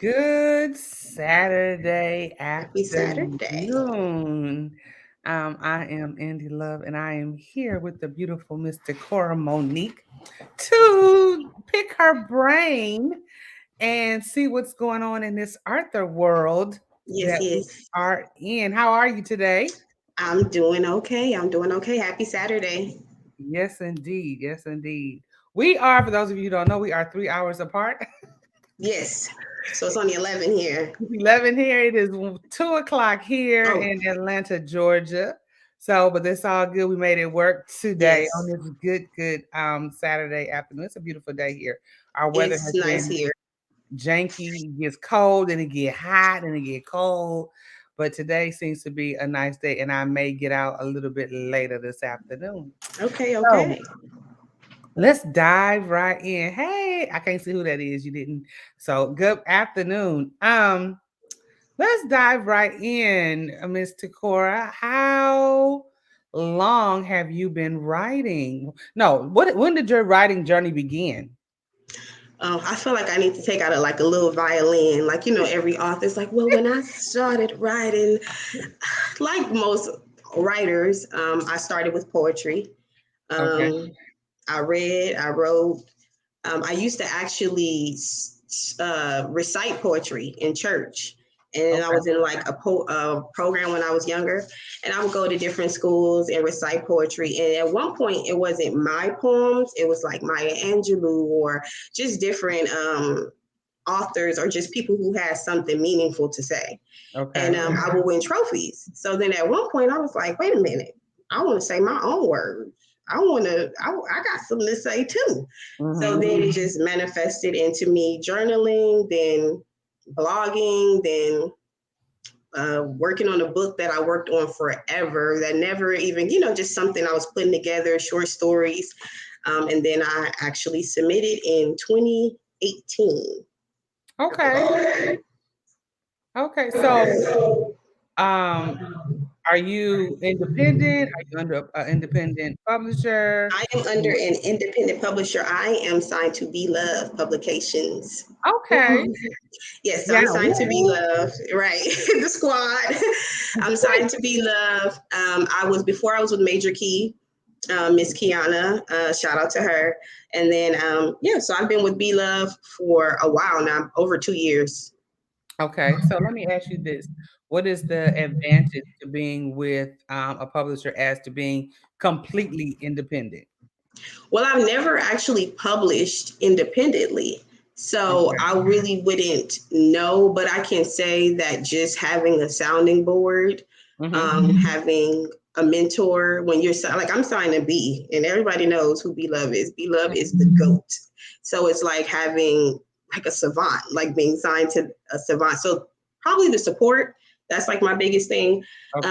Good Saturday Happy Saturday. afternoon. I am Andy Love, and I am here with the beautiful Miss Tucora Monique to pick her brain and see what's going on in this Arthur world Yes, that we yes. are in. How are you today? I'm doing okay. I'm doing okay. Happy Saturday. Yes, indeed. Yes, indeed. We are, for those of you who don't know, we are 3 hours apart. Yes. So it's only 11 here. 11 here. It is 2 o'clock here Oh, in Atlanta, Georgia. So, but it's all good. We made it work today on yes. this good Saturday afternoon. It's a beautiful day here. Our weather It's has nice been here. janky. It gets cold and it get hot and it get cold. But today seems to be a nice day, and I may get out a little bit later this afternoon. Okay, So okay. let's dive right in. Hey, I can't see who that is. You didn't. So good afternoon. Let's dive right in, Miss Takora. How long have you been writing? No, when did your writing journey begin? I feel like I need to take out a little violin. Every author's like, well, when I started writing, like most writers, I started with poetry. Okay. Um, I read, I wrote. I used to actually recite poetry in church. And I Okay. was in like a program when I was younger, and I would go to different schools and recite poetry. And at one point, it wasn't my poems; it was like Maya Angelou or just different authors or just people who had something meaningful to say. And Okay. I would win trophies. So then at one point, I was like, wait a minute, I want to say my own words. I got something to say too. So Mm-hmm. then it just manifested into me journaling, then blogging, then working on a book that I worked on forever that never even, just something I was putting together, short stories. And then I actually submitted in 2018. Okay. Okay. So, um, are you independent? Are you under an independent publisher? I am under an independent publisher. I am signed to Be Love Publications. Okay. Yes, so Yeah. I'm signed to Be Woo-woo. Love, right? The squad. I'm signed to Be Love. Before I was with Major Key, Miss Kiana. Shout out to her. And then so I've been with Be Love for a while now, over 2 years. Okay, so let me ask you this. What is the advantage to being with a publisher as to being completely independent? Well, I've never actually published independently. So Okay. I really wouldn't know, but I can say that just having a sounding board, Hmm. having a mentor when like I'm signed to B, and everybody knows who B Love is. B Love is the GOAT. So it's like having like a savant, like being signed to a savant. So probably the support. That's like my biggest thing. Okay.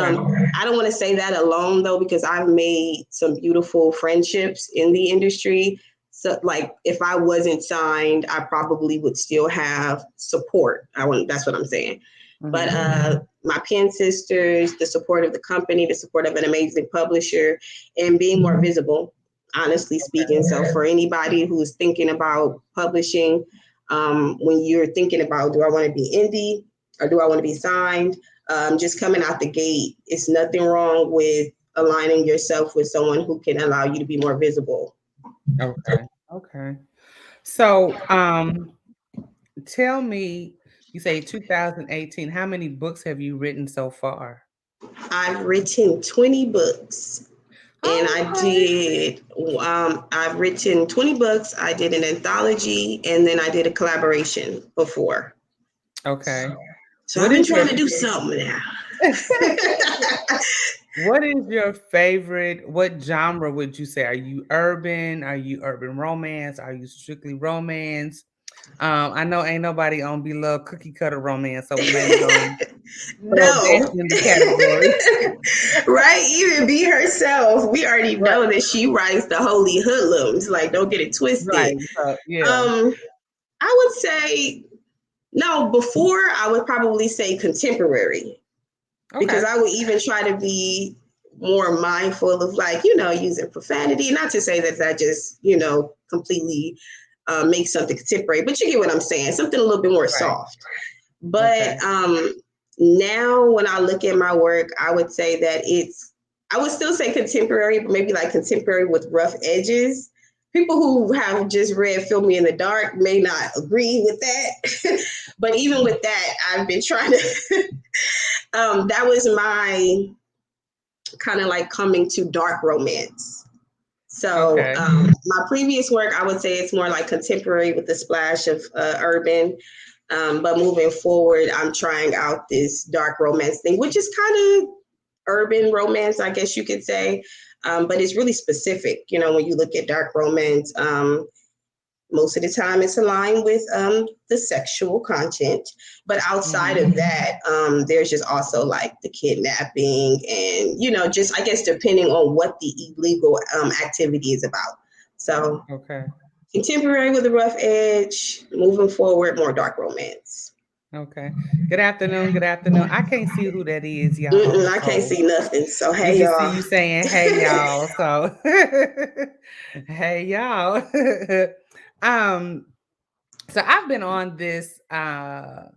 I don't want to say that alone though, because I've made some beautiful friendships in the industry. So, like, if I wasn't signed, I probably would still have support. That's what I'm saying. But Hmm. my pen sisters, the support of the company, the support of an amazing publisher, and being more visible, honestly speaking. So, for anybody who's thinking about publishing, when you're thinking about, do I want to be indie or do I want to be signed? Just coming out the gate, it's nothing wrong with aligning yourself with someone who can allow you to be more visible. Okay. Okay. So, tell me, you say 2018. How many books have you written so far? I've written 20 books, and Okay. I've written 20 books. I did an anthology, and then I did a collaboration before. Okay. So What I've been is trying your to do something now. What is your favorite? What genre would you say? Are you urban? Are you urban romance? Are you strictly romance? I know ain't nobody on beloved cookie cutter romance, so we ain't gonna throw that No. in the category. Right? Even be herself. We already Right, know that she writes the holy hoodlums. Like, don't get it right. twisted. So yeah. Um, I would say no, before I would probably say contemporary, because Okay. I would even try to be more mindful of, like, using profanity. Not to say that just, completely make something contemporary. But you get what I'm saying, something a little bit more Right. soft. But Okay. now when I look at my work, I would say that I would still say contemporary, but maybe like contemporary with rough edges. People who have just read Fill Me in the Dark may not agree with that. But even with that, I've been trying to, that was my kind of like coming to dark romance. So Okay. my previous work, I would say it's more like contemporary with a splash of urban. But moving forward, I'm trying out this dark romance thing, which is kind of urban romance, I guess you could say. But it's really specific. You know, when you look at dark romance, most of the time it's aligned with the sexual content. But outside Mm-hmm. of that, there's just also like the kidnapping and, just I guess depending on what the illegal activity is about. So Okay. contemporary with a rough edge, moving forward, more dark romance. Okay. Good afternoon. Good afternoon. I can't see who that is, y'all. Mm-mm, I can't So see nothing. So we hey just see y'all. you saying, "Hey, y'all." So, hey, y'all. um. So I've been on this. I'm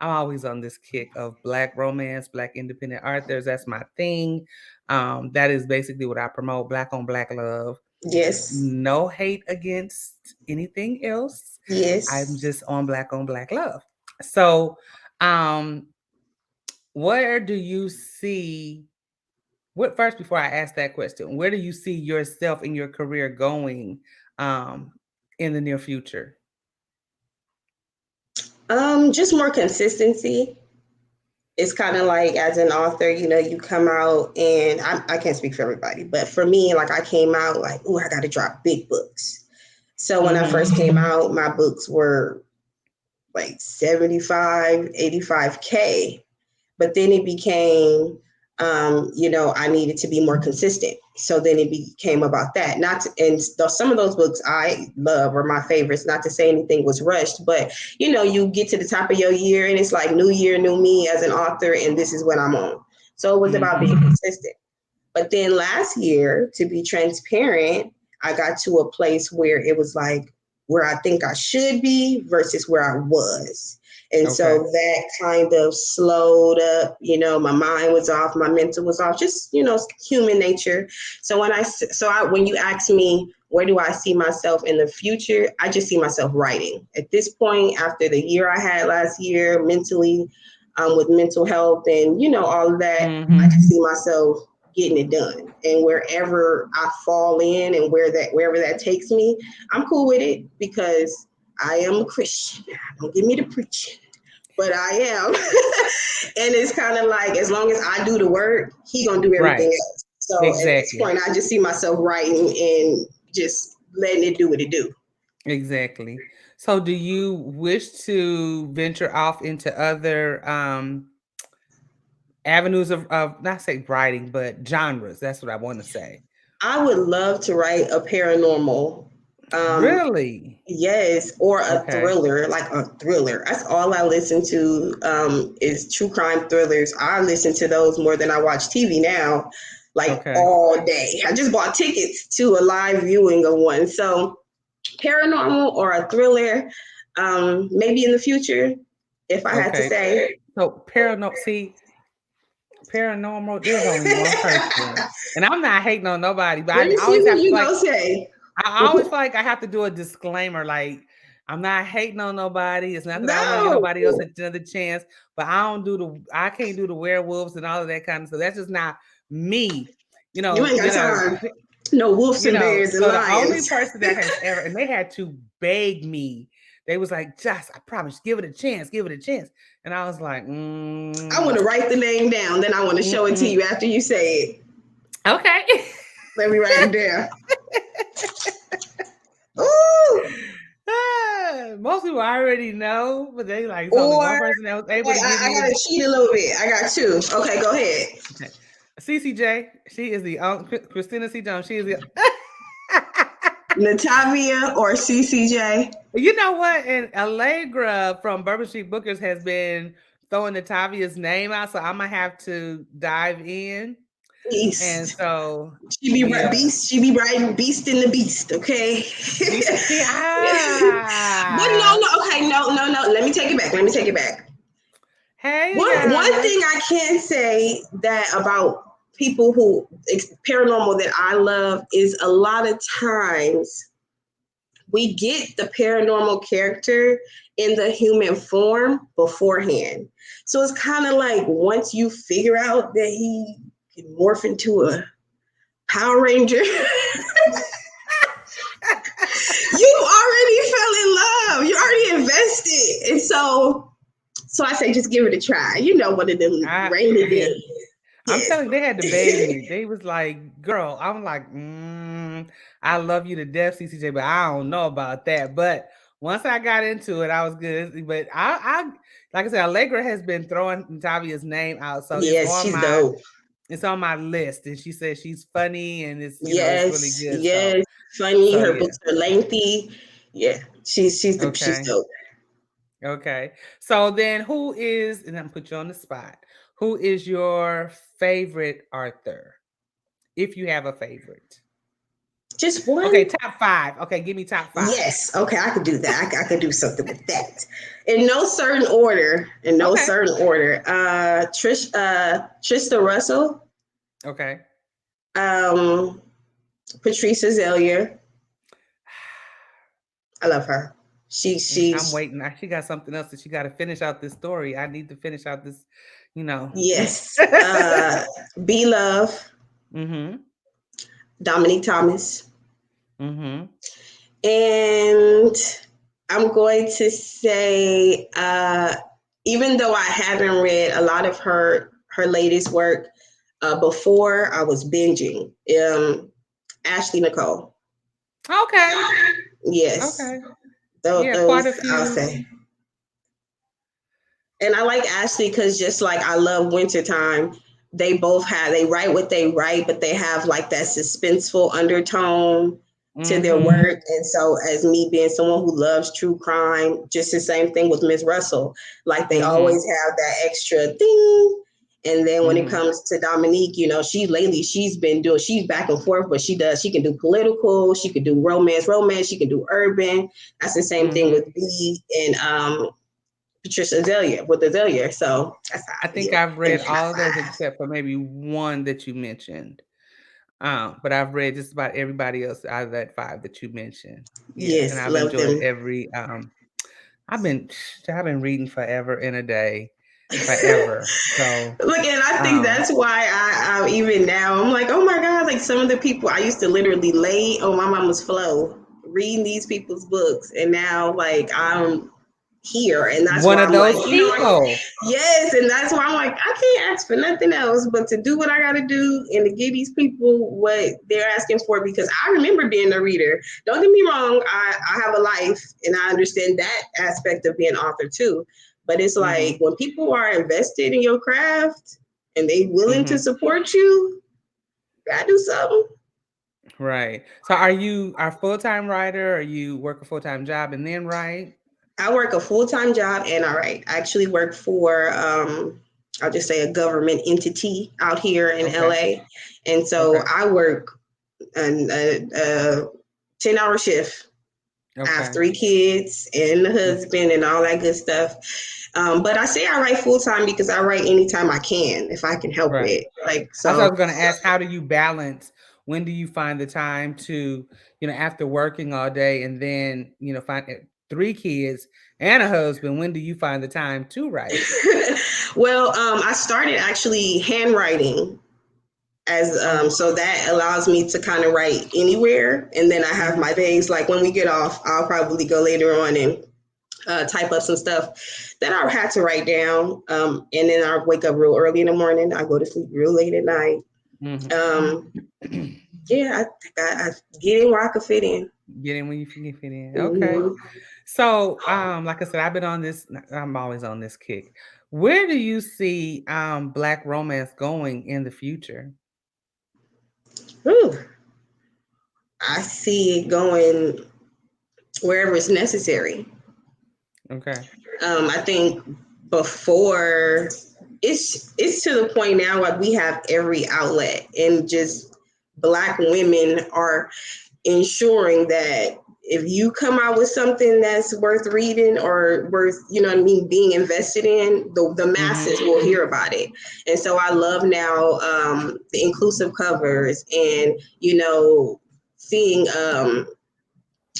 always on this kick of Black romance, Black independent authors. That's my thing. That is basically what I promote: Black on Black love. Yes. No hate against anything else. I'm Yes. just on Black love. So, um, where do you see what first before I ask that question, where do you see yourself in your career going um in the near future? Just more consistency. It's kind of like as an author, you come out and I can't speak for everybody, but for me, like I came out like, oh, I got to drop big books. So when I first Mhm. came out, my books were like 75, 85K. But then it became, I needed to be more consistent. So then it became about that. Not to, and some of those books I love are my favorites. Not to say anything was rushed, but you get to the top of your year and it's like new year, new me as an author, and this is what I'm on. So it was about being Mhm. consistent. But then last year, to be transparent, I got to a place where it was like where I think I should be versus where I was. And so Okay. that kind of slowed up, my mind was off, my mental was off, just, human nature. So when you ask me, where do I see myself in the future? I just see myself writing. At this point, after the year I had last year, mentally, with mental health and, all of that, I Mhm. just see myself getting it done. And wherever I fall in and wherever that takes me, I'm cool with it because I am a Christian. Don't give me the preaching, but I am. And it's kind of like as long as I do the work, he gonna do everything Right. else. So at this Exactly. point, I just see myself writing and just letting it do what it do. Exactly. So do you wish to venture off into other avenues of not say writing, but genres? That's what I want to say. I would love to write a paranormal. Um, Really? Yes, or a Okay. thriller, like a thriller. That's all I listen to is true crime thrillers. I listen to those more than I watch TV now, like Okay. all day. I just bought tickets to a live viewing of one. So paranormal or a thriller, maybe in the future, if I had to Okay. say. So paranormal, there's only one person. And I'm not hating on nobody, but Let me I see always who have to you like gonna say. I always feel like I have to do a disclaimer. Like, I'm not hating on nobody. It's not that I don't want to give No, nobody else another chance, but I can't do the werewolves and all of that kind of stuff. That's just not me. You you know, ain't you got know, time. No wolves and bears and so the only lions. person that has ever, and they had to beg me. They was like, Joss, I promise, give it a chance, give it a chance. And I was like, I want to write the name down, then I want to show it to you after you say it. okay. Let me write it down. Ooh. Most people already know, but they like it's only Or one person that was able wait, to give I me a gotta cheat a little bit. I got two. Okay, go ahead. okay. CCJ. She is the Christina C. Jones. She is the Natavia or CCJ. you know what? And Allegra from Bourbon Street Bookers has been throwing Natavia's name out, so I'm gonna have to dive in. And Beast. so yeah, Beast. She be riding Beast in the Beast. Okay. beast. See, But no, no. Okay, no, no, no. Let me take it back. Let me take it back. hey One guys, thing I can say that about people who paranormal that I love is a lot of times we get the paranormal character in the human form beforehand. So it's kind of like once you figure out that he can morph into a Power Ranger, you already fell in love. You already invested. And so I say just give it a try. You know, one of them rainy yeah. days. I'm Yes. telling you, they had to beg me. They was like, "Girl," I'm like, "I love you to death, CCJ, but I don't know about that." But once I got into it, I was good. But like I said, Allegra has been throwing Tavia's name out, so Yes, she's dope. it's on my list. And she says she's funny and it's it's really Yes, good. yes. Funny. So Her yeah, books are lengthy. Yeah, she's okay, dope. okay. So then, who is? And I'm gonna put you on the spot. Who is your favorite Arthur? If you have a favorite. Just one. Okay, top 5. Okay, give me top 5. Yes. Okay, I could do that. I could do something with that. In no certain order. In no Okay. certain order. Trista Russell. Okay. Um, Patrice Azalea. I love her. I'm She's waiting. She got something else that she got to finish out this story. I need to finish out this, you know. yes. B Love. Mhm. Dominique Thomas. Mhm. And I'm going to say, even though I haven't read a lot of her latest work, before I was binging, Ashley Nicole. Okay. Yes, Okay. Yeah, quite a those I'll few. say. And I like Ashley because just like I love Wintertime, they write what they write, but they have like that suspenseful undertone to their Mhm. work. And so as me being someone who loves true crime, just the same thing with Miss Russell. Like they always Mhm. have that extra thing. And then when it Mhm. comes to Dominique, she's been doing she's back and forth, but she can do political, she can do romance, she can do urban. That's the same thing Mhm. with B and Patricia Azalea with Azalea. So that's how I I think feel. I've Them read top all of those five. except for maybe one that you mentioned. But I've read just about everybody else out of that 5 that you mentioned. Yeah, and Yes, I've love enjoyed them. every I've been I've been reading forever in a day, forever. So, Look, and I think um, that's why I even now I'm like, oh my god, like some of the people I used to literally lay on my mama's floor reading these people's books, and now like I'm here, and that's one why of I'm like, those you know what? people. Yes, and that's why I'm like, I can't ask for nothing else but to do what I got to do and to give these people what they're asking for because I remember being a reader. Don't get me wrong, I have a life and I understand that aspect of being an author too. But it's like Mhm. when people are invested in your craft and they willing to Mhm. support you, you gotta do something. Right. So are you a full-time writer or you work a full-time job and then write? I work a full time job and I write. I actually work for I'll just say a government entity out here in Okay. LA. And so Okay. I work a 10-hour shift. I have Okay. 3 kids and a Mm. husband and all that good stuff. But I say I write full time because I write anytime I can, if I can help Right. it. Like, I so was going to ask, how do you balance? When do you find the time to, after working all day and then, find 3 kids and a husband, when do you find the time to write? well, I started actually handwriting as Oh, so that allows me to kind of write anywhere, and then I have mhm. my days like when we get off I'll probably go later on and type up some stuff that I had to write down, and then I wake up real early in the morning, I go to sleep real late at night. Mhm. um yeah, I get in where I could fit in. Get in when you can fit in. Okay. Hmm. So, like I said, I've been on this. I'm always on this kick. Where do you see Black romance going in the future? Whew. I see it going wherever it's necessary. Okay. I think before it's to the point now like we have every outlet, and just Black women are ensuring that if you come out with something that's worth reading or worth, you know what I mean, being invested in, the Mm-hmm. masses will hear about it. And so I love now the inclusive covers, and seeing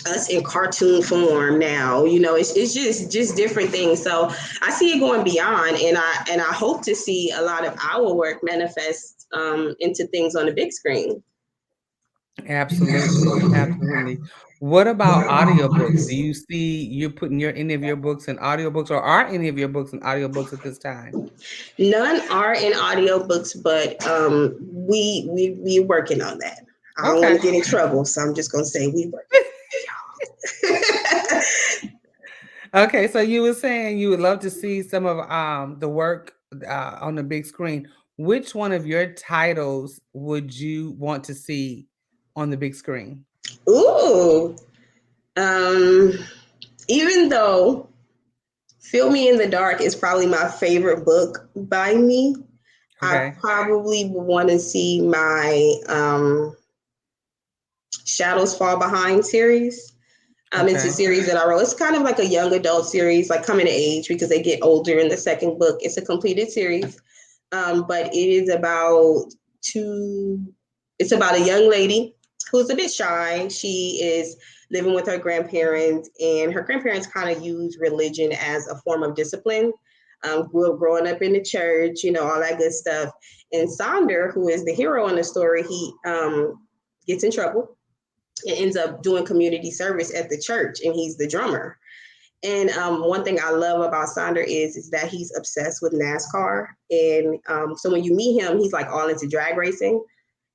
us in cartoon form now. It's just different things. So I see it going beyond, and I hope to see a lot of our work manifest into things on the big screen. Absolutely, absolutely. What about audiobooks? Do you see you putting your any of your books in audiobooks, or are any of your books in audiobooks at this time? None are in audiobooks, but we working on that. I don't want to Okay. get in trouble, so I'm just gonna say we working on it, y'all. Okay, so you were saying you would love to see some of the work on the big screen. Which one of your titles would you want to see on the big screen? Ooh, um, even though "Feel Me in the Dark" is probably my favorite book by me, I Okay. probably would want to see my "Shadows Fall Behind" series. It's a Okay. series that I wrote. It's kind of like a young adult series, like coming of age because they get older in the second book. It's a completed series, but it is about two. It's about a young lady who's a bit shy. She is living with her grandparents, and her grandparents kind of use religion as a form of discipline. Growing up in the church, all that good stuff. And Sonder, who is the hero in the story, he gets in trouble and ends up doing community service at the church, and he's the drummer. And one thing I love about Sonder is that he's obsessed with NASCAR. And so when you meet him, he's like all into drag racing.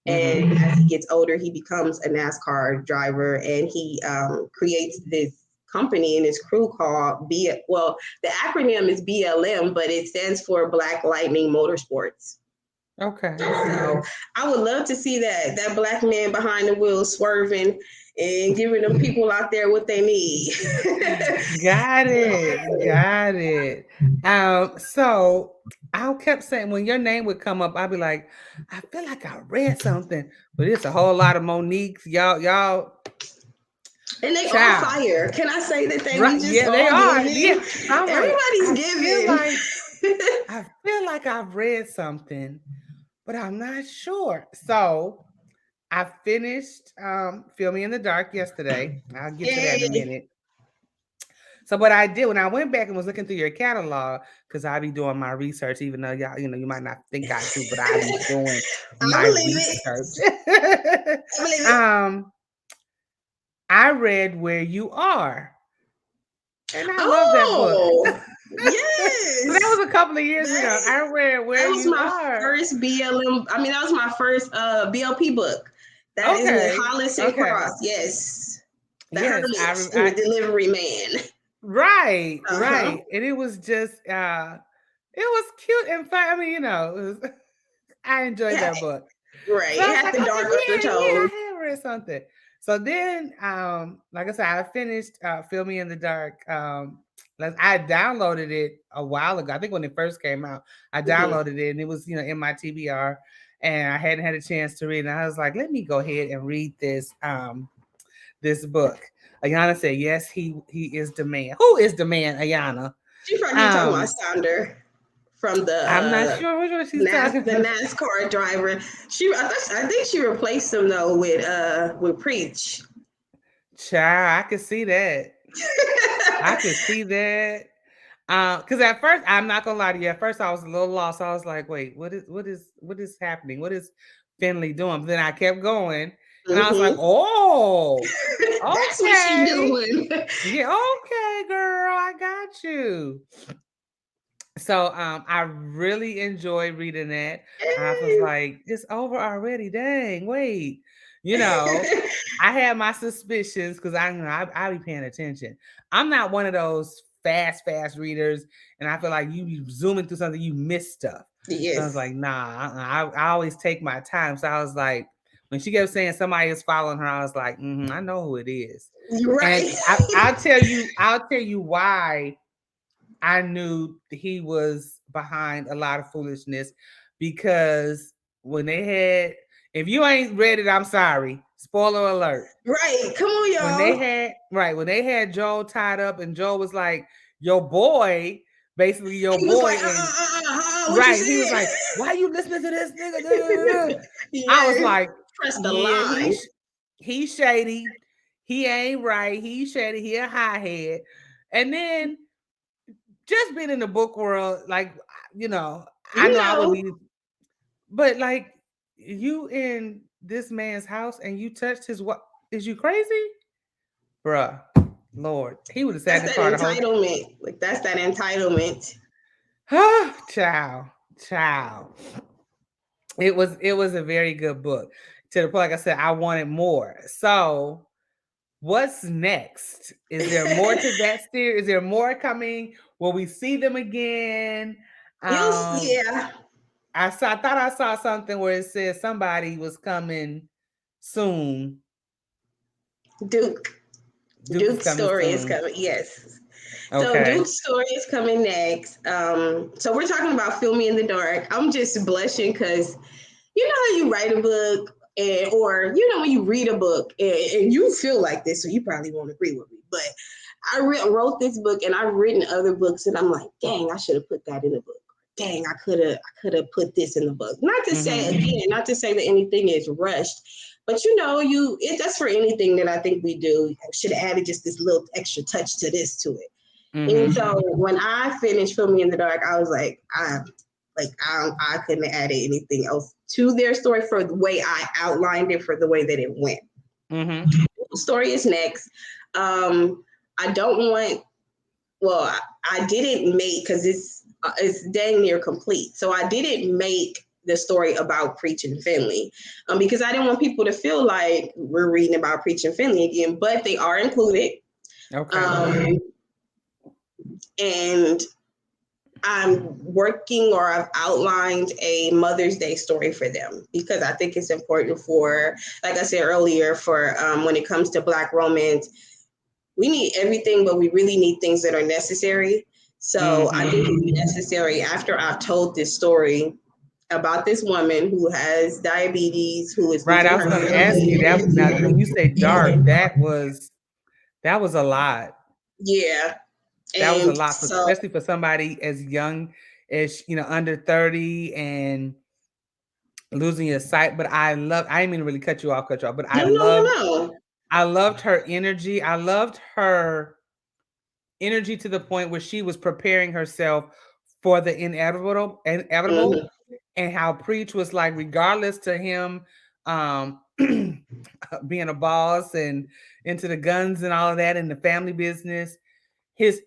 Mm-hmm. And as he gets older, he becomes a NASCAR driver, and he creates this company and his crew called well, the acronym is BLM, but it stands for Black Lightning Motorsports. Okay. So I would love to see that black man behind the wheel swerving and giving them people out there what they need. Got it. Got it. So I kept saying when your name would come up, I'd be like, I feel like I read something, but it's a whole lot of Monique's. Y'all, And they all child. fire. Can I say that we Right. just Yeah, they all are. giving? Yeah. I'm like, Everybody's giving. I feel like I've read something, but I'm not sure. So I finished Feel Me in the Dark yesterday. I'll get to that in a Yay. minute. So what I did when I went back and was looking through your catalog, because I be doing my research, even though y'all, you might not think I do, but I be doing I my believe it. research. I believe it. um, I read Where You Are, and I love that book. Oh, So that yes. was a couple of years ago. That's, I read Where that was You my Are. first BLM. I mean, that was my first BLP book. That is with Okay, Hollis and okay, Cross. Yes. The yes, Hermits and the Delivery Man. right, Uh-huh. right, and it was just, it was cute and fun. I mean, I enjoyed Yeah, that book. right. So I It was had like, the okay, dark yeah, undertone. I have read something. So then, like I said, I finished Feel Me in the Dark. I downloaded it a while ago. I think when it first came out, I Mhm. downloaded it and it was, in my TBR, and I hadn't had a chance to read it. And I was like, let me go ahead and read this book. Ayana said, yes, he is the man. Who is the man, Ayana? She probably talking about Um, Sounder from the I'm not sure which one she's talking The about. NASCAR driver. I think she replaced him though with Preach. Child, I could see that. I could see that. Because at first, I'm not gonna lie to you. At first, I was a little lost. I was like, "Wait, what is happening? What is Finley doing?" But then I kept going, and I was like, Hmm. "Oh, That's what she okay, doing. yeah, okay, girl, I got you." So, I really enjoyed reading that. I was like, "It's over already? Dang, wait." You know, I had my suspicions because I be paying attention. I'm not one of those fast readers, and I feel like you be zooming through something, you miss stuff. So I was Yes. like, nah, I always take my time. So I was like, when she kept saying somebody is following her, I was like, I know who it is. You're And right. I'll tell you why I knew he was behind a lot of foolishness because when they had, if you ain't read it, I'm sorry. Spoiler alert. Right. Come on, y'all. When they had Joel tied up and Joel was like, your boy, basically your He was boy, like, and what you right, he was said? like, why you listening to this nigga? Da, da, da, da. I was Yes. like, Press the yeah, line. he's shady. He ain't right. He's shady. He a high head. And then just being in the book world, like, I You know I would know. be, but like you in this man's house and you touched his what? Is you crazy, bruh? Lord, he would have sat That's in the that car the whole. entitlement. Like that's that entitlement. Child, child. It was a very good book. To the point, like I said, I wanted more. So what's next? Is there more to that steer? Is there more coming? Will we see them again? Um, Yeah. I thought I saw something where it said somebody was coming soon. Duke. Duke is Duke's coming story is soon. coming. Yes. So Okay. Duke's story is coming next. So we're talking about Fill Me in the Dark. I'm just blushing because you know how you write a book or when you read a book and you feel like this, so you probably won't agree with me. But wrote this book and I've written other books and I'm like, dang, I should have put that in the book. Dang, I could have put this in the book. Not to say Mm-hmm. again, not to say that anything is rushed, but that's for anything that I think we do. I should have added just this little extra touch to this to it. And Mm-hmm. so when I finished Fill Me in the Dark, I was I couldn't have added anything else to their story for the way I outlined it, for the way that it went. Mm-hmm. The story is next. I don't want. Well, I didn't make because it's dang near complete. So I didn't make the story about Preach and Finley because I didn't want people to feel like we're reading about Preach and Finley again. But they are included, Okay. um, and I'm working or I've outlined a Mother's Day story for them because I think it's important for, like I said earlier, for when it comes to Black romance, we need everything, but we really need things that are necessary. So I think Mm-hmm. it's necessary after I've told this story about this woman who has diabetes, who is Right. losing I her was going to ask you family. that. Now, when you say Yeah, dark, that was a lot. yeah. That was a And lot, so, especially for somebody as young as under 30 and losing your sight. But I didn't mean to really cut you off, but no, no, no, no. I loved her energy. I loved her energy to the point where she was preparing herself for the inevitable, Mm-hmm. and how Preach was like, regardless to him um being a boss and into the guns and all of that and the family business, his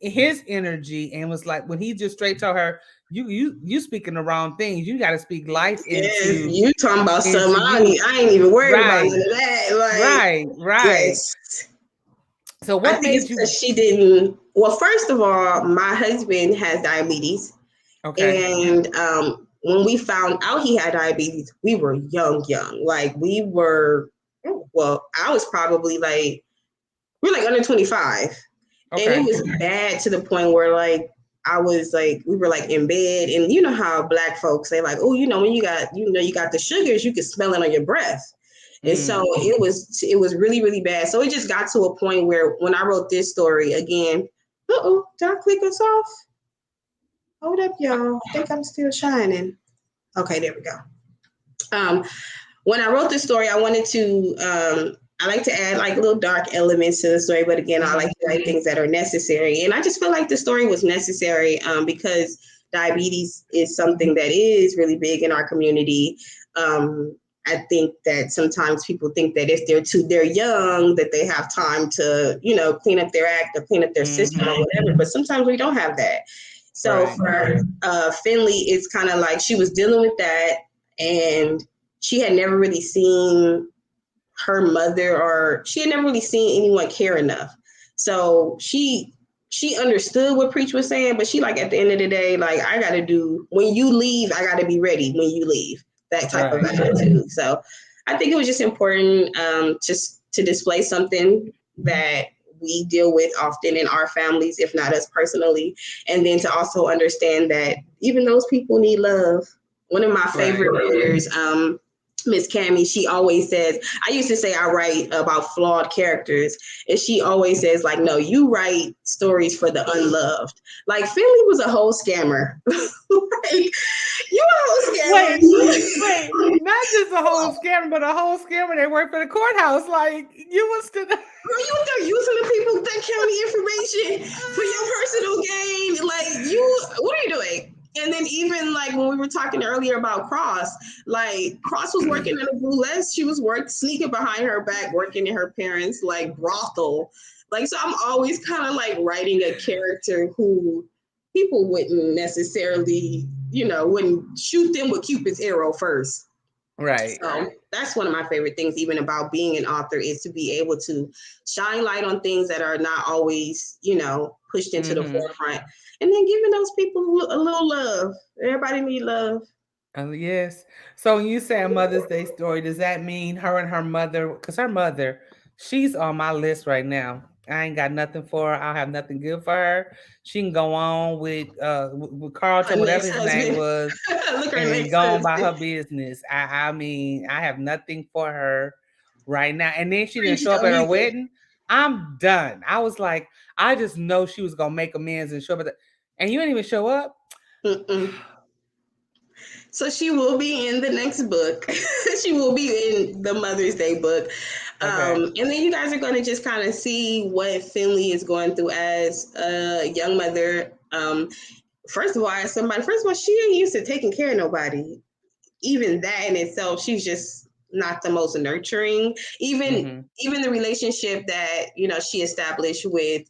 energy, and was like, when he just straight told her, you speaking the wrong things, you got to speak life Yes, into you talking about something. you. I ain't even worried about Right, none of that. Like, right. yes. So I what think it's made you? because she didn't. Well, first of all, my husband has diabetes. Okay. And when we found out he had diabetes, we were young. Like, we were, well, I was probably like, we were like under 25. And it Okay. was bad to the point where, like, I was like, we were like in bed. And you know how Black folks say, like, oh, when you got the sugars, you can smell it on your breath. And so Mm. it was really, really bad. So it just got to a point where when I wrote this story again, did I click us off? Hold up, y'all. I think I'm still shining. Okay, there we go. Um, when I wrote this story, I wanted to, I like to add like little dark elements to the story, but again, I like Mm-hmm. to write things that are necessary. And I just feel like the story was necessary because diabetes is something that is really big in our community. I think that sometimes people think that if they're young, that they have time to, clean up their act or clean up their system or Mm-hmm. whatever. But sometimes we don't have that. So Right. for Finley, it's kind of like she was dealing with that, and she had never really seen her mother, or she had never really seen anyone care enough. So she understood what Preach was saying, but she, like, at the end of the day, like, I got to do, when you leave, I got to be ready when you leave, that type of Right. attitude. So I think it was just important just to display something that we deal with often in our families, if not us personally. And then to also understand that even those people need love. One of my Right. favorite writers, Miss Cammy, she always says, I used to say I write about flawed characters, and she always says, like, no, you write stories for the unloved. Like, Finley was a whole scammer. Like, you a whole Wait, scammer. wait. Not just a whole scammer, but a whole scammer that worked for the courthouse. Like you was to the Girl, you out there using the people that county information for your personal gain. Like, you, what are you doing? And then even like when we were talking earlier about Cross, like Cross was working in a burlesque. She was sneaking behind her back, working in her parents' like brothel. Like, so I'm always kind of like writing a character who people wouldn't necessarily, wouldn't shoot them with Cupid's arrow first. right. So that's one of my favorite things, even about being an author, is to be able to shine light on things that are not always, pushed into the Mm-hmm. forefront, and then giving those people a little love. Everybody need love. Yes. So when you say a Mother's Day story, does that mean her and her mother? Because her mother, she's on my list right now. I ain't got nothing for her. I have nothing good for her. She can go on with Her Carlton, whatever next his name husband. was, Look, her and next go on by her husband. business. I mean, I have nothing for her right now. And then she didn't Preach, show up at her Tamika. wedding. I'm done. I was like, I just know she was gonna make amends and show up and you didn't even show up. Mm-mm. So she will be in the next book. She will be in the Mother's Day book. Okay. And then you guys are going to just kind of see what Finley is going through as a young mother. First of all, as somebody, first of all, she ain't used to taking care of nobody. Even that in itself, she's just not the most nurturing. Even Mm-hmm. even the relationship that she established with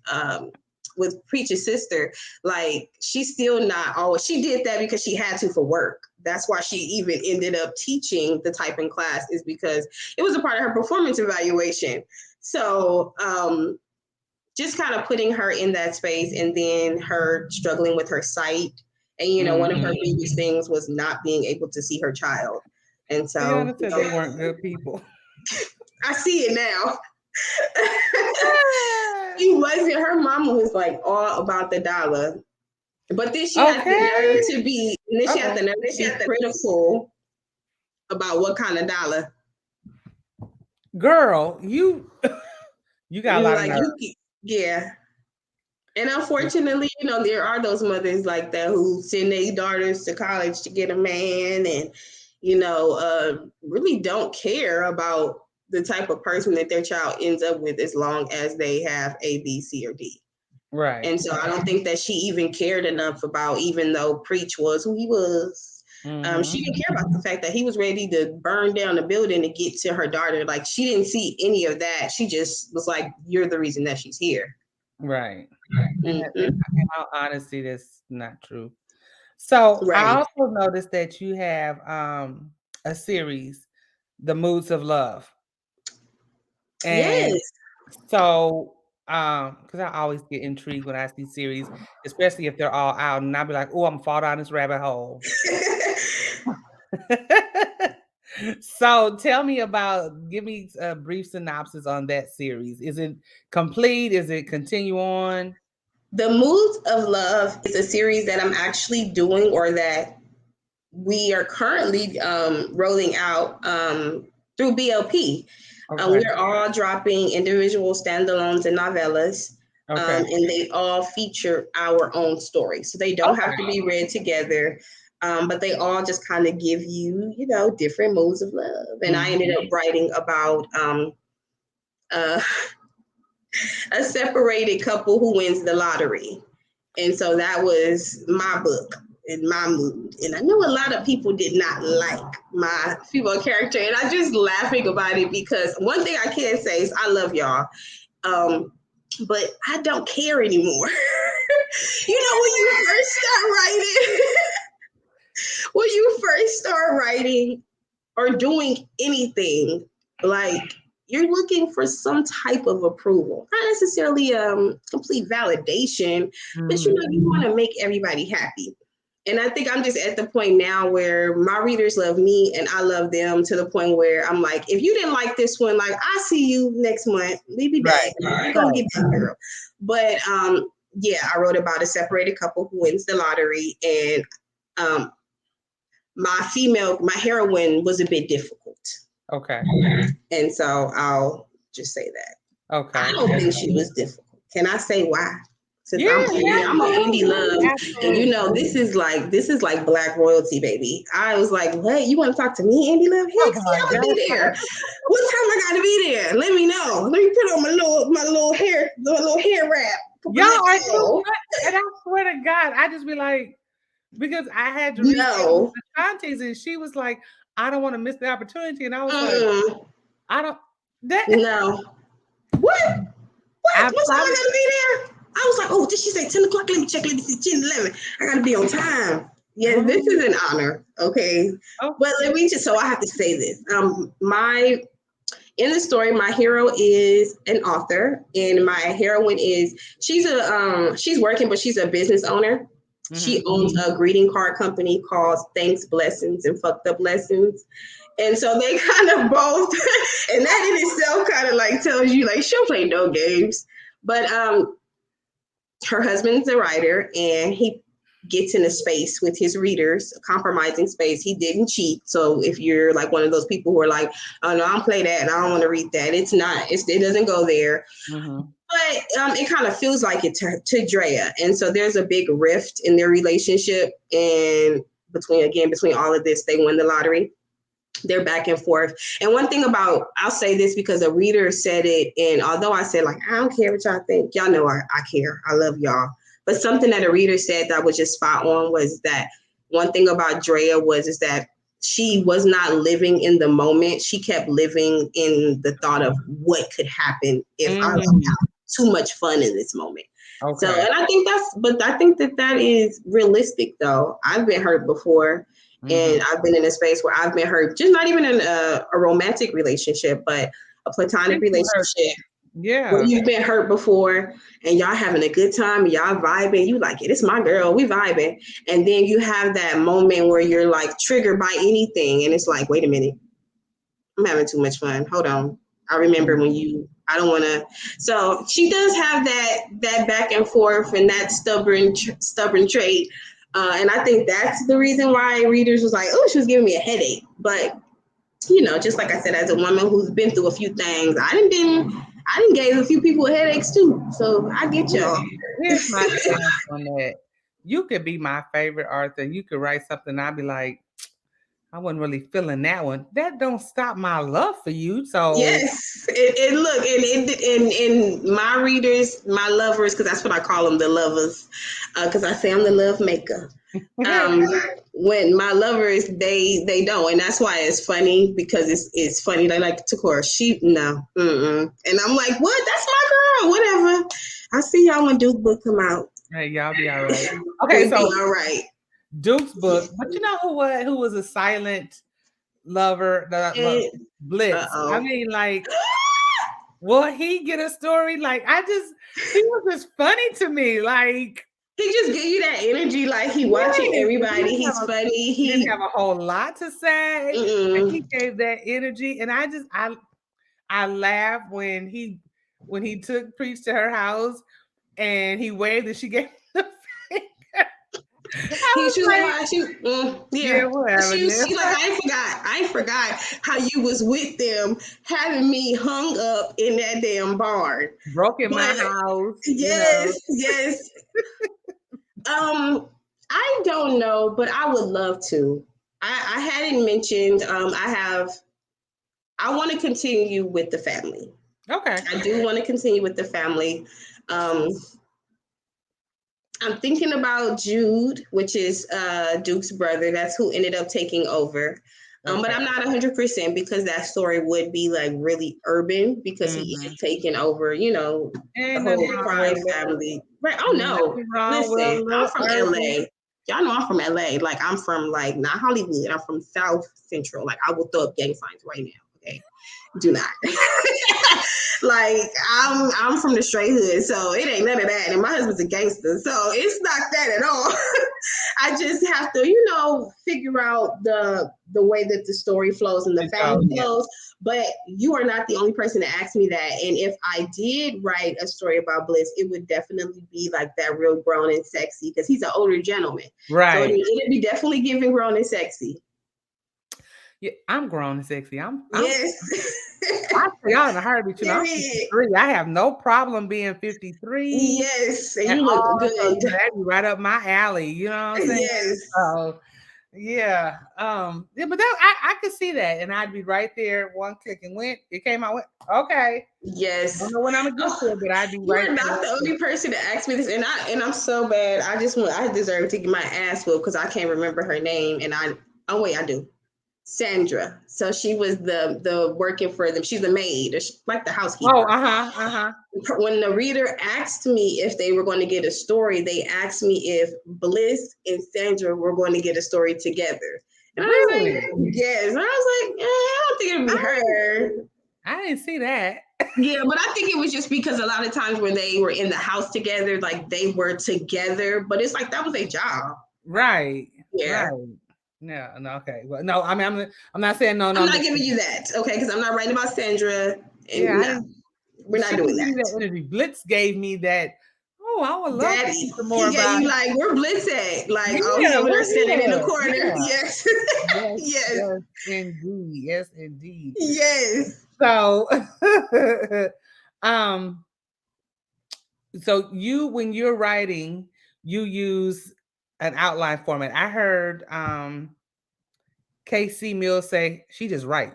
Preacher's sister, like, she's still not always. She did that because she had to for work. That's why she even ended up teaching the typing class, is because it was a part of her performance evaluation. So just kind of putting her in that space, and then her struggling with her sight. And, one of her Mm-hmm. biggest things was not being able to see her child. And so, Tiana said they weren't good people. I see it now. She wasn't, her mama was like all about the dollar. But then she had the nerve Okay. to be, and then she had Uh-oh. the nerve to be critical about what kind of dollar. Girl, you you got a lot of Like, nerve. yeah. And unfortunately, there are those mothers like that who send their daughters to college to get a man, and, really don't care about the type of person that their child ends up with, as long as they have A, B, C, or D. Right. And so I don't think that she even cared enough about, even though Preach was who he was, Mm-hmm. she didn't care about the fact that he was ready to burn down the building to get to her daughter. Like, she didn't see any of that. She just was like, you're the reason that she's here. Right. And in Mm-hmm. all honesty, that's not true. So I Right. also noticed that you have a series, The Moods of Love. And Yes. so because I always get intrigued when I see series, especially if they're all out, and I'll be like, oh, I'm gonna fall down this rabbit hole. So tell me give me a brief synopsis on that series. Is it complete? Is it continue on? The Moods of Love is a series that I'm actually doing, or that we are currently rolling out through BLP. Okay. We're all dropping individual standalones and novellas, Okay. and they all feature our own story. So they don't have Okay. to be read together, but they all just kind of give you, different moods of love. And I ended Mhm. up writing about uh, a separated couple who wins the lottery. And so that was my book and my mood. And I know a lot of people did not like my female character. And I just laughing about it, because one thing I can say is I love y'all. But I don't care anymore. When you first start writing, when you first start writing or doing anything, like, you're looking for some type of approval, not necessarily complete validation, but Mhm. you want to make everybody happy. And I think I'm just at the point now where my readers love me and I love them, to the point where I'm like, if you didn't like this one, like, I see you next month. We be back. Right. We're gonna Right. get back, girl. But yeah, I wrote about a separated couple who wins the lottery, and um, my heroine was a bit difficult, Okay. and so I'll just say that. I Okay. don't think she was difficult. Can I say why? Since Yeah, I'm an indie absolutely. love, and you Absolutely. know this is like black royalty, baby. I was like, what? You want to talk to me, indie love? Oh Heck, my yeah, I'm gonna God. be there. What time I gotta be there? Let me know. Let me put on my little hair wrap. Put my Y'all lips are too on. much. And I swear to God, I just be like, because I had to reschedule No. the Shanti's and she was like, I don't want to miss the opportunity. And I was like, Mm-mm. I don't that No. What? What? I What time I promise. gotta be there? I was like, oh, did she say 10 o'clock? Let me check. Let me see. 10, 11. I gotta be on time. Yes, this Oh, is an honor. Okay. But let okay. me just, so I have to say this. In the story, my hero is an author, and my heroine is, she's working, but she's a business owner. She Hmm. owns a greeting card company called Thanks Blessings and Fucked Up Lessons. And so they kind of both, and that in itself kind of like tells you like she'll play no games. But her husband's a writer, and he gets in a space with his readers, a compromising space. He didn't cheat. So if you're like one of those people who are like, oh no, I don't play that and I don't want to read that, it's not. It doesn't go there. Hmm. But it kind of feels like it to Drea. And so there's a big rift in their relationship. And between all of this, they win the lottery. They're back and forth. And one thing about, I'll say this because a reader said it, and although I said like, I don't care what y'all think, y'all know I care. I love y'all. But something that a reader said that was just spot on was that one thing about Drea was is that she was not living in the moment. She kept living in the thought of what could happen if I have Hmm. too much fun in this moment. So, Okay. and I think that is realistic though. I've been hurt before, and Hmm. I've been in a space where I've been hurt, just not even in a romantic relationship, but a platonic relationship where Yeah. you've been hurt before and y'all having a good time, y'all vibing. You like, yeah, this is my girl, we vibing. And then you have that moment where you're like triggered by anything. And it's like, wait a minute, I'm having too much fun. Hold on. I remember when I don't want to. So she does have that back and forth and that stubborn trait. And I think that's the reason why readers was like, oh, she was giving me a headache. But just like I said, as a woman who's been through a few things, I didn't gave a few people headaches too. So I get Here- y'all. Here's my stance on that. You could be my favorite author. You could write something. I'd be like, I wasn't really feeling that one. That don't stop my love for you. So Yes, and look, and my readers, my lovers, because that's what I call them, the lovers, because I say I'm the love maker. Um, when my lovers, they don't, and that's why it's funny because it's funny. They like Tucora, she no, and I'm like, what? That's my girl. Whatever. I see y'all when Duke book come out. hey, y'all be all right. Okay, We'll be so all right. Duke's book, but you know who was a silent lover? Uh Blitz. I oh. mean, like, will he get a story? Like, he was just funny to me. Like, He just give you that energy, like he watching yes, everybody. He's funny. he didn't have a whole lot to say, and he Mm-mm. gave that energy. And I laughed when he took Preach to her house and he waved and she gave the finger. I He was she was like, like, "Why she? yeah, Yeah." whatever. She like, I forgot how you was with them, having me hung up in that damn barn. Broke in my But house, yes, yes. I don't know, but I would love to. I hadn't mentioned. I want to continue with the family. Okay. I do want to continue with the family. Um, I'm thinking about Jude, which is Duke's brother. That's who ended up taking over. But Okay. I'm not 100% because that story would be like really urban because he Hmm. is taking over, the Ain't nothing whole wrong crime with it. family. Right. Oh, no. Nothing wrong with a Listen, I'm little from urban. LA. Y'all know I'm from LA. Like, I'm from, like, not Hollywood. I'm from South Central. Like, I will throw up gang signs right now. Okay. Do not. Like, I'm from the straight hood, so it ain't none of that. And my husband's a gangster, so it's not that at all. I just have to, figure out the way that the story flows and the family flows. But you are not the only person to ask me that. And if I did write a story about Bliss, it would definitely be like that real grown and sexy because he's an older gentleman. Right. So it'd be definitely giving grown and sexy. Yeah, I'm grown and sexy. Yes. I say y'all in a heartbeat. I'm 53. I have no problem being 53. Yes, and you look good. So, that'd be right up my alley. You know what I'm saying? Yes. So, yeah. But I could see that, and I'd be right there. One click and went. It came out. Okay. Yes. I don't know when I'm gonna get to it, but I'd be right there. You're not the only person to ask me this, and I'm so bad. I deserve to get my ass whooped because I can't remember her name, and I do. Sandra. So she was the working for them. She's the maid, like the housekeeper. Oh, When the reader asked me if they were going to get a story, they asked me if Bliss and Sandra were going to get a story together. And really? I was like, yes. And I was like, I don't think it'd be her. I didn't see that. Yeah, but I think it was just because a lot of times when they were in the house together, like they were together, but it's like that was their job. Right. Yeah. Right. No, okay. Well, no, I mean, I'm not saying no. I'm not giving you that, okay? Because I'm not writing about Sandra. And we're not doing that. Energy. Blitz gave me that. Oh, I would love to see some more about. Yeah, you like where Blitz at? Like, he's over there sitting in the corner. Yeah. Yes. Yes, indeed. Yes, indeed. Yes. So, so when you're writing, you use an outline format. I heard KC Mills say she just write.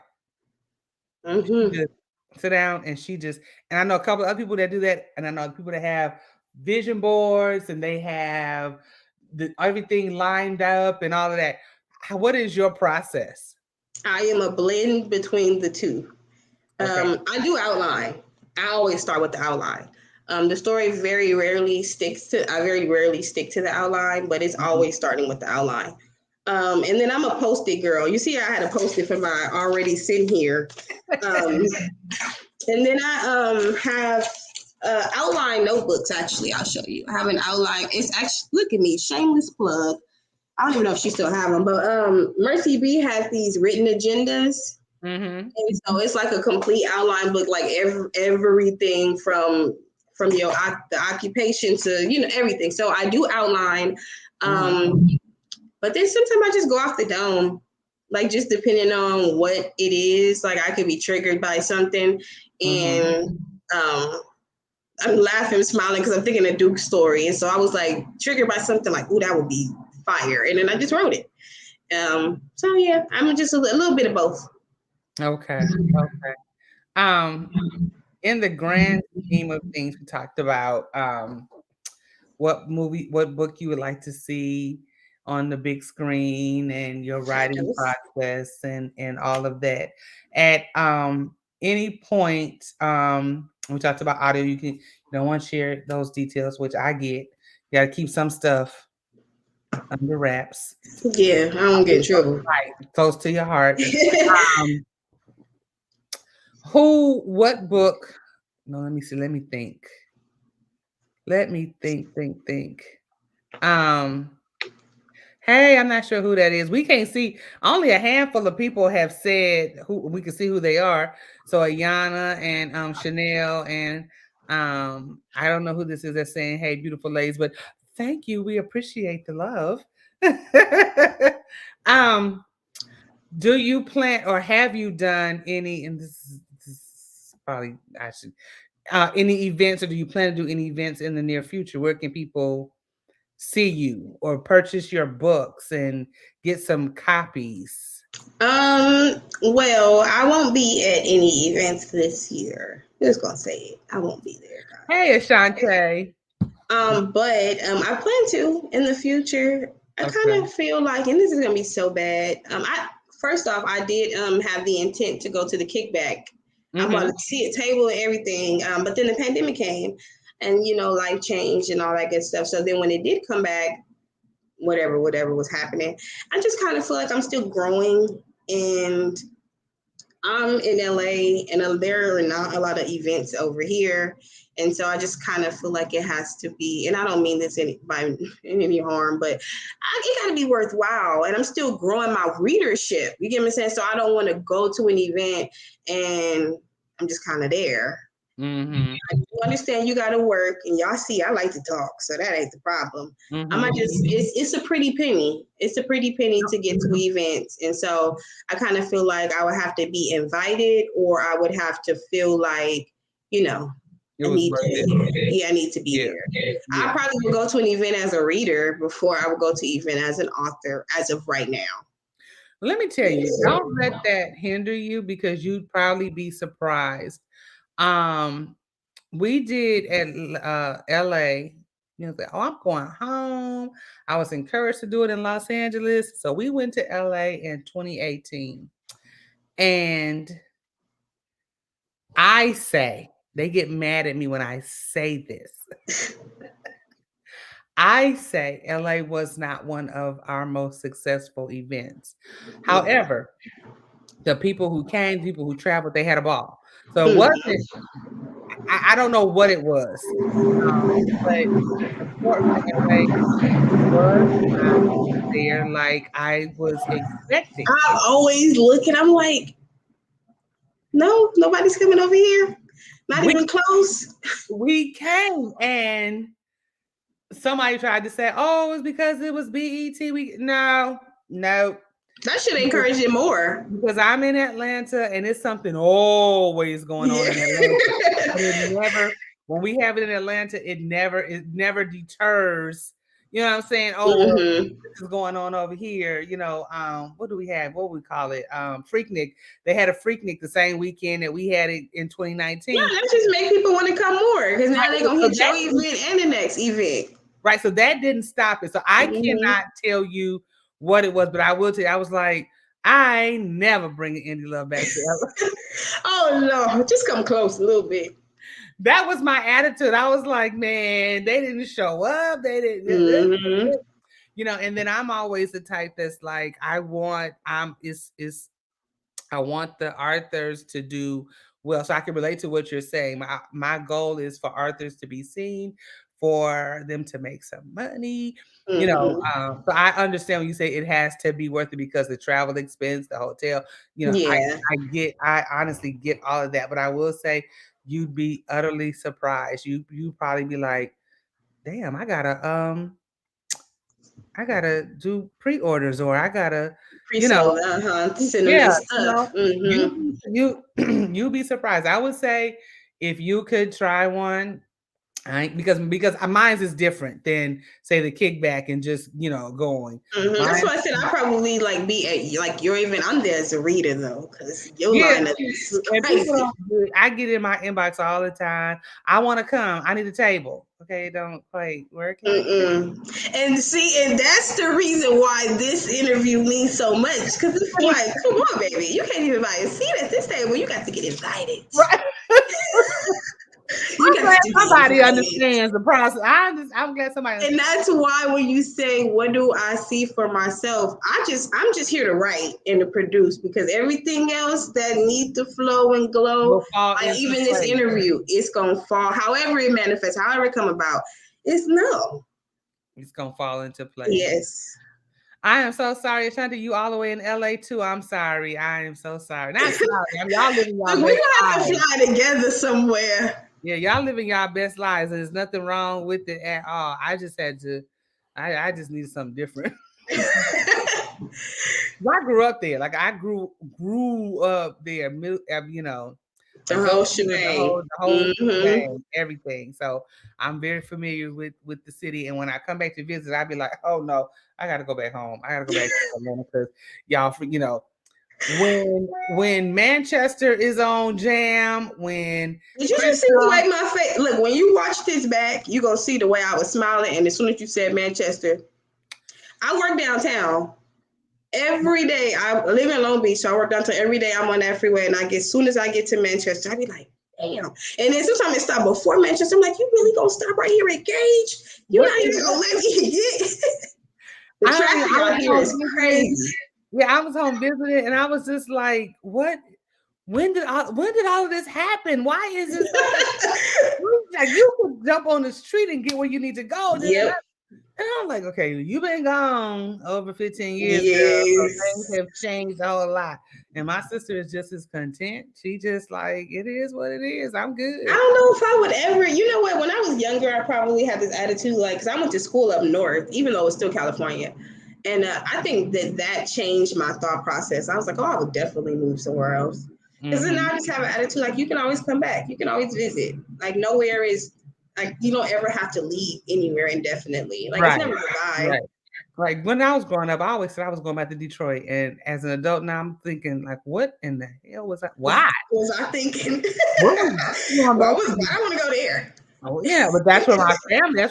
Mm-hmm. She just sit down and and I know a couple of other people that do that, and I know people that have vision boards and they have everything lined up and all of that. What is your process? I am a blend between the two. Okay. I do outline. I always start with the outline. The story I very rarely stick to the outline, but it's always starting with the outline. And then I'm a Post-it girl. You see, I had a Post-it for my already sitting here. And then I have outline notebooks. Actually, I'll show you. I have an outline. It's actually, look at me, shameless plug. I don't even know if she still have them, but Mercy B has these written agendas. Mm-hmm. And so it's like a complete outline book, like everything from your the occupation to everything. So I do outline, but then sometimes I just go off the dome, like just depending on what it is. Like I could be triggered by something, and I'm laughing, smiling because I'm thinking a Duke story, and so I was like triggered by something like, "Ooh, that would be fire," and then I just wrote it. So yeah, I'm just a little bit of both. Okay. In the grand scheme of things, we talked about what book you would like to see on the big screen and your writing process and all of that. At any point, we talked about audio, you don't want to share those details, which I get. You gotta keep some stuff under wraps. Yeah, I don't get in trouble. Right, close to your heart. What book? No, let me see. Let me think. Hey, I'm not sure who that is. We can't see. Only a handful of people have said who we can see who they are. So Ayana and Chanel and I don't know who this is that's saying, hey, beautiful ladies, but thank you. We appreciate the love. Do you plan or have you done any, and this is probably actually any events, or do you plan to do any events in the near future? Where can people see you or purchase your books and get some copies? Well, I won't be at any events this year. I'm just gonna say it. I won't be there, guys. Hey, Ashante. But I plan to in the future. I kind of feel like, and this is gonna be so bad. First off, I did have the intent to go to the kickback. I bought a table and everything. But then the pandemic came, and life changed and all that good stuff. So then when it did come back, whatever was happening, I just kind of feel like I'm still growing, and I'm in LA, and there are not a lot of events over here. And so I just kind of feel like it has to be, and I don't mean this in any harm, but it got to be worthwhile. And I'm still growing my readership. You get what I'm saying? So I don't want to go to an event and I'm just kind of there. Mm-hmm. I do understand you got to work, and y'all see I like to talk, so that ain't the problem. I might Mm-hmm. just it's a pretty penny. It's a pretty penny to get to events, and so I kind of feel like I would have to be invited, or I would have to feel like you know It I was need worth to it. be there. Yeah, I need to be Yeah. there. I Yeah. probably would go to an event as a reader before I would go to event as an author as of right now. Let me tell you, Yes. don't let that hinder you because you'd probably be surprised. Um, we did at LA, say, oh, I'm going home. I was encouraged to do it in Los Angeles. So we went to LA in 2018. And I say, they get mad at me when I say this. I say LA was not one of our most successful events. However, the people who came, people who traveled, they had a ball. So it wasn't, I don't know what it was, but the support for LA was not there like I was expecting. I'm always looking. I'm like, no, nobody's coming over here. Not We even close. we came and somebody tried to say, "Oh, it's because it was BET." No, That should because, encourage it more. because I'm in Atlanta and it's something always going on Yeah. in Atlanta. But it never, when we have it in Atlanta, it never deters. You know what I'm saying? Oh well, hmm this is going on over here. What do we have? What we call it? Freaknik. They had a Freaknik the same weekend that we had it in Yeah, 2019. that just make people want to come more because now they're Right. gonna So hit your that event and the next event. right. So that didn't stop it. So I hmm cannot tell you what it was, but I will tell you, I was like, I ain't never bringing Indie Love back to LA. Oh no, just come close a little bit. That was my attitude. I was like, man, they didn't show up. They didn't. hmm And then I'm always the type that's like, I want the authors to do well. So I can relate to what you're saying. My goal is for authors to be seen, for them to make some money. hmm So I understand when you say it has to be worth it because the travel expense, the hotel, Yeah. I honestly get all of that. But I will say you'd be utterly surprised. You probably be like, damn, I gotta do pre-orders or I gotta, you know, Pre-sold, send them yeah, their stuff. you you'll be surprised. I would say if you could try one, because mine's is different than say the kickback and just going. That's Mine, why I said I probably like be at like your event. I'm there as a reader though, because your yeah, lineup is and people crazy. don't do it. I get in my inbox all the time. I want to come. I need a table. Okay, don't wait. Where can I? And see, and that's the reason why this interview means so much. Because it's like, come on, baby, you can't even buy a seat at this table. You got to get invited. Right. You I'm got glad to be somebody invited. understands the process. I'm glad somebody And understands. that's why when you say, what do I see for myself? I'm just here to write and to produce because everything else that need to flow and glow, Will fall like into even this place. interview, it's gonna fall. However it manifests, however it come about, it's no. It's gonna fall into place. Yes. I am so sorry, Ashanti. You all the way in LA too. I'm sorry. I am so sorry. Not sorry. I mean, y'all living y'all Look, we're best gonna have to lives. fly together somewhere. Yeah, y'all living y'all best lives, and there's nothing wrong with it at all. I just had to. I just needed something different. I grew up there. Like I grew up there. The whole Adulthood, the whole shebang. the whole Mm-hmm. thing, everything. So I'm very familiar with the city. And when I come back to visit, I'd be like, oh no, I got to go back home. I got to go back to Atlanta because y'all, when Manchester is on jam, when Did you just see the Crenshaw, way my face look when you watch this back, you're gonna see the way I was smiling and as soon as you said Manchester, I work downtown. Every day I live in Long Beach, so I work downtown every day. I'm on that freeway, and I get soon as I get to Manchester, I be like, damn. And then sometimes it stop before Manchester. I'm like, you really gonna stop right here at Gage? You're what not even gonna let me get. The I traffic was out here home is visiting. crazy. Yeah, I was home visiting, and I was just like, what? when did all of this happen? Why is it so like you could jump on the street and get where you need to go? Yep. And I'm like, okay, you've been gone over 15 years, girl. So things Yes. have changed a whole lot. And my sister is just as content. She just like, it is what it is. I'm I good. don't know if I would ever, you know what, when I was younger, I probably had this attitude, like, because I went to school up north, even though it's still California. And I think that that changed my thought process. I was like, oh, I would definitely move somewhere else. Because then Hmm. I just have an attitude like, you can always come back, you can always visit. Like, nowhere is, like, you don't ever have to leave anywhere indefinitely. Like, it's Right. never goodbye. Right. Like when I was growing up, I always said I was going back to Detroit. And as an adult now, I'm thinking, like, what in the hell was that? Why? Was I thinking? What was going Well, back to I don't want to go there. Oh yeah, but that's where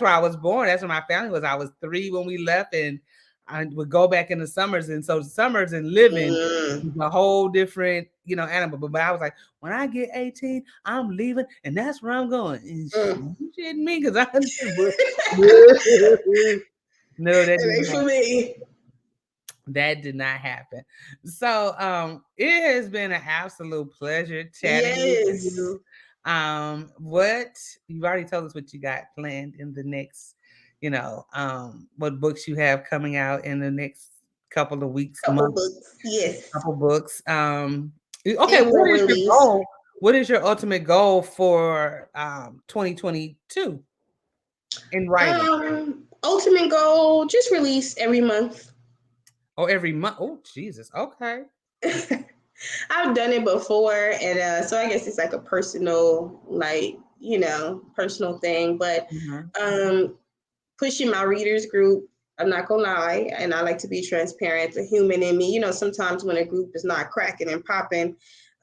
I was born. That's where my family was. I was 3 when we left, and I would go back in the summers. And so summers and living Mm, is a whole different, animal. But I was like, when I get 18, I'm leaving, and that's where I'm going. And mm. you shitting me because I no, that It didn't ain't for happen. me. That did not happen. So it has been an absolute pleasure chatting with Yes. you. What you've already told us what you got planned in the next, what books you have coming out in the next couple of weeks, Couple months, books. Yes. couple books. Okay, And what for is your release. goal? What is your ultimate goal for 2022 in writing? Ultimate goal, just release every month. Oh, every month. Oh, Jesus. Okay. I've done it before, and so I guess it's like a personal, like, personal thing. But Mhm. um, pushing my readers group. I'm not gonna lie, and I like to be transparent. The human in me, sometimes when a group is not cracking and popping,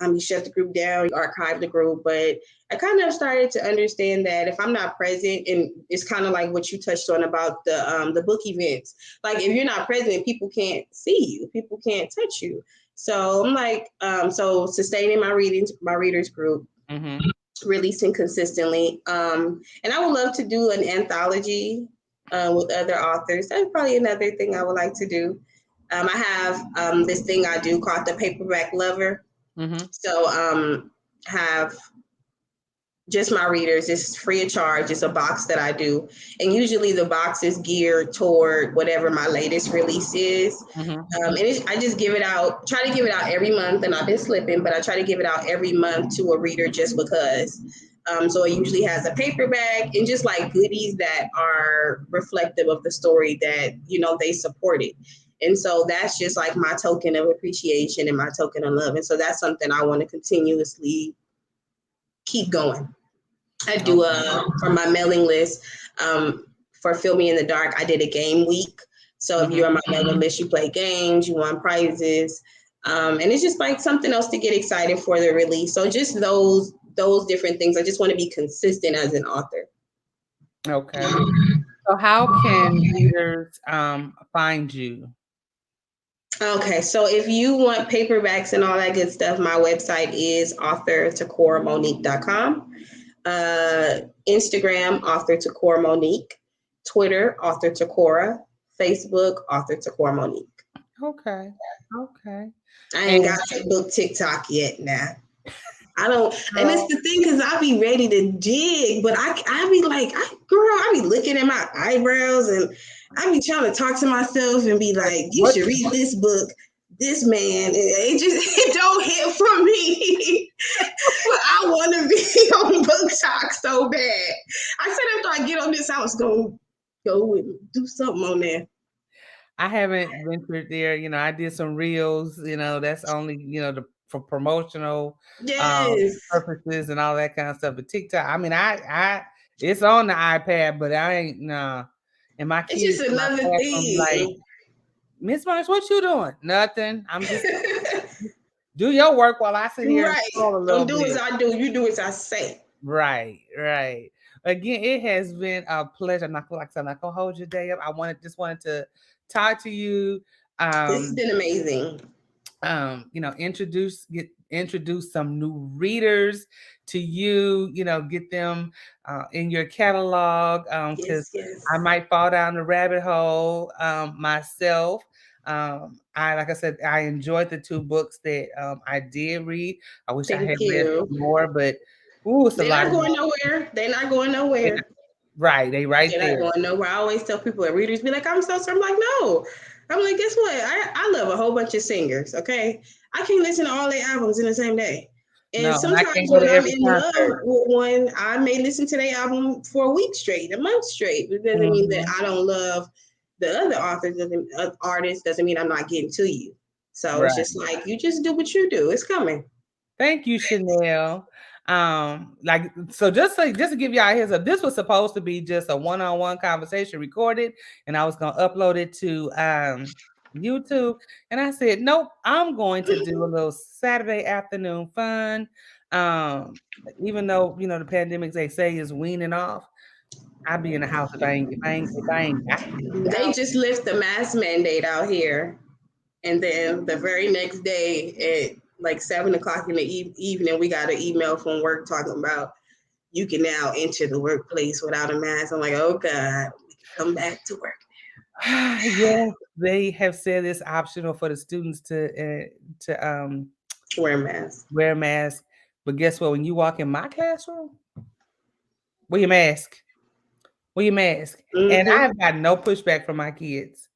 you shut the group down, you archive the group. But I kind of started to understand that if I'm not present, and it's kind of like what you touched on about the book events. Like if you're not present, people can't see you, people can't touch you. So I'm like, so sustaining my readers group, Mhm. releasing consistently. And I would love to do an anthology with other authors. That's probably another thing I would like to do. I have this thing I do called the Paperback Lover. Mhm. So have just my readers. It's free of charge. It's a box that I do, and usually the box is geared toward whatever my latest release is. Mhm. I just give it out. Try to give it out every month, and I've been slipping, but I try to give it out every month to a reader just because. So it usually has a paperback and just like goodies that are reflective of the story that they supported. And so that's just like my token of appreciation and my token of love. And so that's something I want to continuously keep going. I do Okay. for my mailing list for Fill Me in the Dark. I did a game week. So if you're Mhm. on my mailing list, you play games, you won prizes, and it's just like something else to get excited for the release. So just those different things. I just want to be consistent as an author. Okay. So how can readers find you? Okay, so if you want paperbacks and all that good stuff, my website is author.tucoramonique.com. Instagram, author Tucora Monique. Twitter, author Tucora. Facebook, author Tucora Monique. Okay. Okay. I ain't got And to book TikTok yet now. I don't, and it's girl, the thing because I be ready to dig, but I be like, I be looking at my eyebrows and I be trying to talk to myself and be like like, you what should read this book. This man, it just it don't hit for me. But I want to be on book talk so bad. I said after I get on this, I was gonna go and do something on there. I haven't ventured there. I did some reels, that's only, for promotional Yes, purposes and all that kind of stuff. But TikTok, I mean, I it's on the iPad, but I ain't nah. And my it's kids just in my another classroom be like, thing. Miss Marsh, what you doing? Nothing. I'm just do your work while I sit here and Right. scroll a little Don't do as bit. I do. You do as I say. Right, right. Again, it has been a pleasure. I'm not gonna, like I said, I'm not gonna hold your day up. I just wanted to talk to you. This has Um, been amazing. introduce some new readers to you, get them in your catalog, because Yes, yes. I might fall down the rabbit hole myself. I like I said, I enjoyed the two books that I did read. I wish I Thank had read you. some more, but ooh, it's a They're lot not of going nowhere. They're not going nowhere. right, they right They're not there. going nowhere. I always tell people at readers be like, I'm so sorry. I'm like, no. I'm like, guess what? I love a whole bunch of singers. Okay, I can't listen to all their albums in the same day. And No, and I sometimes can't go when to I'm every in love concert. with one, I may listen to their album for a week straight, a month straight. It doesn't mean that Mhm. I don't love the other authors, doesn't artists. Doesn't mean I'm not getting to you. So it's Right. just like you just do what you do. It's coming. Thank you, Chanel. Like so, just to give y'all a heads up, this was supposed to be just a one-on-one conversation recorded, and I was gonna upload it to YouTube. And I said, nope, I'm going to do a little Saturday afternoon fun. Um, Even though the pandemic they say is weaning off, I'll be in the house if I ain't got to be They out. just lift the mask mandate out here. And then the very next day at like 7 o'clock in the evening, we got an email from work talking about you can now enter the workplace without a mask. I'm like, oh God, we can come back to work. Yes, they have said it's optional for the students to Wear a mask. wear a mask. But guess what? When you walk in my classroom, wear your mask. Wear your mask. And I Mm-hmm. have got no pushback from my kids.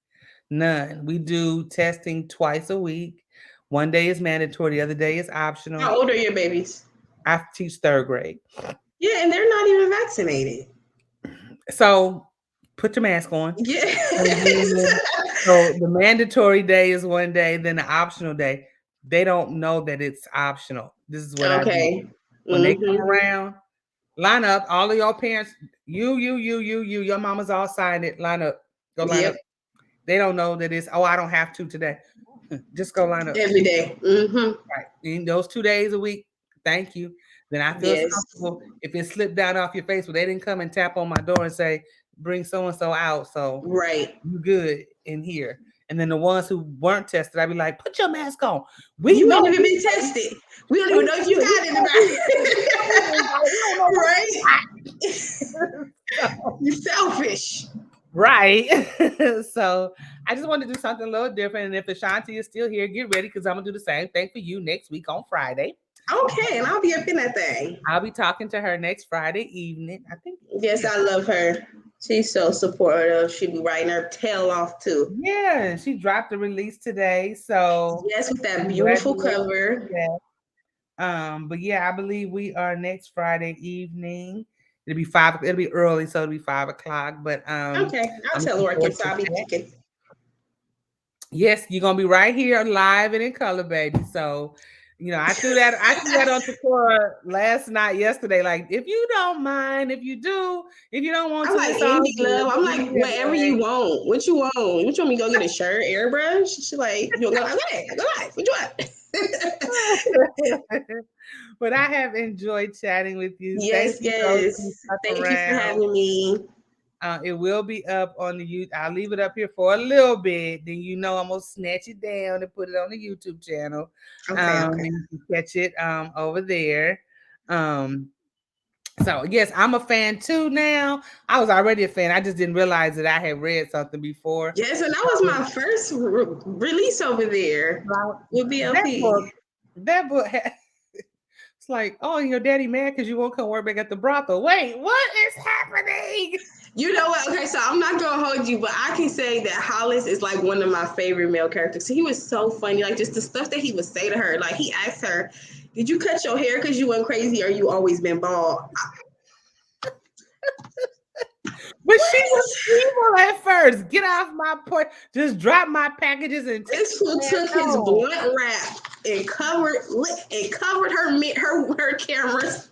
None. We do testing twice a week. One day is mandatory, the other day is optional. How old are your babies? I teach third grade. Yeah, and they're not even vaccinated. So put your mask on. And Yes. then, so the mandatory day is one day, then the optional day. They don't know that it's optional. This is what I do. Okay. When they come Mm-hmm. around, line up. All of your parents, you, your mama's all signed it. Line up. Go line up. Yep. They don't know that it's, oh, I don't have to today. Just go line up. Every day. Mm-hmm. Right. In those 2 days a week, thank you. Then I feel Yes. comfortable if it slipped down off your face, but they didn't come and tap on my door and say, bring so and so out. So Right. you good in here. And then the ones who weren't tested, I'd be like, put your mask on. We You know ain't even we been tested. We don't even we know if you we got know we don't know it. Right? so, You selfish. right. So I just wanted to do something a little different. And if Ashanti is still here, get ready because I'm gonna do the same thing for you next week on Friday. Okay, and I'll be up in that thing. I'll be talking to her next Friday evening. I think, Yes, I love her. She's so supportive. She be writing her tail off too. yeah, she dropped the release today. So Yes, with that beautiful congratulations cover. to that. But yeah, I believe we are next Friday evening. It'll be 5. It'll be early, so it'll be 5 o'clock. But Okay, I'll I'm tell looking her forward so to I'll be that. picking. Yes, you're gonna be right here live and in color, baby. So, I threw that on Tucora last night, yesterday. Like, if you don't mind, if you do, if you don't want I'm to, like it's all indie good. love. But I'm we like here whatever today. you want. What you want? What you want me to go get a shirt, airbrush? She's like, you want to go? Okay, go ahead. What you want? But I have enjoyed chatting with you. Thank Yes, you for those who yes. stuck Thank you for around. having me. It will be up on the YouTube. I'll leave it up here for a little bit. Then I'm gonna snatch it down and put it on the YouTube channel. Okay, okay. And you can catch it over there. Um, so yes, I'm a fan too now. I was already a fan. I just didn't realize that I had read something before. Yes, and that was my first release over there So with that book, BLP. it's like, oh, your daddy mad because you won't come work back at the brothel. Wait, what is happening? You know what? Okay, so I'm not gonna hold you, but I can say that Hollis is like one of my favorite male characters. He was so funny, like just the stuff that he would say to her. Like he asked her, "Did you cut your hair because you went crazy, or you always been bald?" But she was What? evil at first. Get off my porch. Just drop my packages and take This fool your ass took his home. blunt wrap and covered her cameras.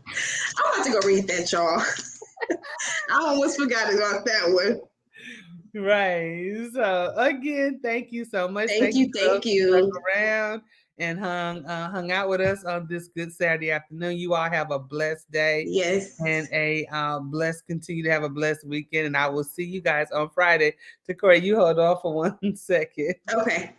I'm about to go read that, y'all. I almost forgot about that one. Right. So again, thank you so much. Thank Thank you, you for those thank who stuck you. around and hung out with us on this good Saturday afternoon. You all have a blessed day and Yes. a continue to have a blessed weekend. And I will see you guys on Friday. Takora, you hold on for 1 second. Okay.